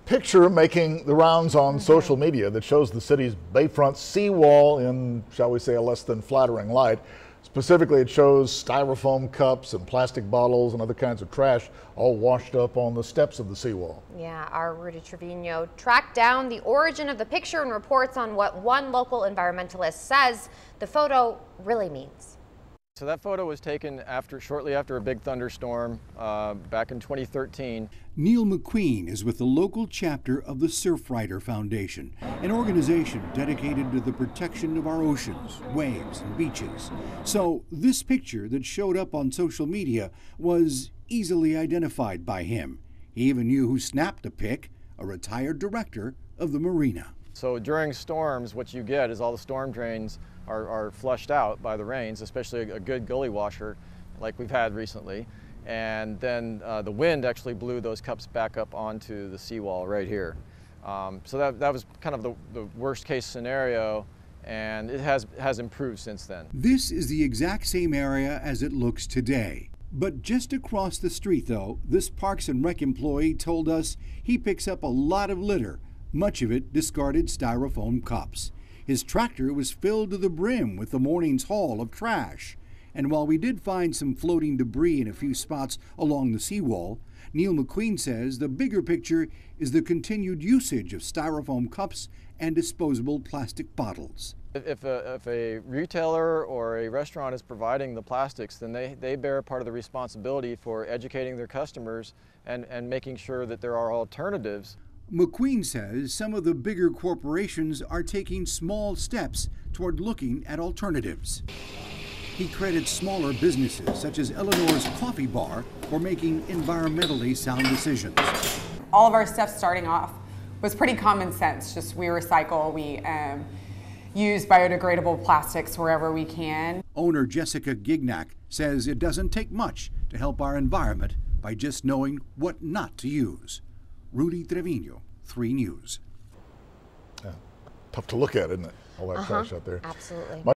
Picture making the rounds on social media that shows the city's bayfront seawall in, shall we say, a less than flattering light. Specifically, it shows styrofoam cups and plastic bottles and other kinds of trash all washed up on the steps of the seawall. Yeah, our Rudy Trevino tracked down the origin of the picture and reports on what one local environmentalist says the photo really means. So that photo was taken shortly after a big thunderstorm back in 2013. Neil McQueen is with the local chapter of the Surfrider Foundation, an organization dedicated to the protection of our oceans, waves, and beaches. So this picture that showed up on social media was easily identified by him. He even knew who snapped the pic, a retired director of the marina. So during storms, what you get is all the storm drains are flushed out by the rains, especially a good gully washer like we've had recently. And then the wind actually blew those cups back up onto the seawall right here. So that was kind of the worst case scenario, and it has improved since then. This is the exact same area as it looks today. But just across the street, though, this Parks and Rec employee told us he picks up a lot of litter, much of it discarded styrofoam cups. His tractor was filled to the brim with the morning's haul of trash. And while we did find some floating debris in a few spots along the seawall, Neil McQueen says the bigger picture is the continued usage of styrofoam cups and disposable plastic bottles. If a retailer or a restaurant is providing the plastics, then they bear part of the responsibility for educating their customers and making sure that there are alternatives. McQueen says some of the bigger corporations are taking small steps toward looking at alternatives. He credits smaller businesses such as Eleanor's Coffee Bar for making environmentally sound decisions. All of our stuff starting off was pretty common sense. Just we recycle, we use biodegradable plastics wherever we can. Owner Jessica Gignac says it doesn't take much to help our environment by just knowing what not to use. Rudy Trevino, 3 News. Yeah. Tough to look at, isn't it? All that trash out there. Absolutely.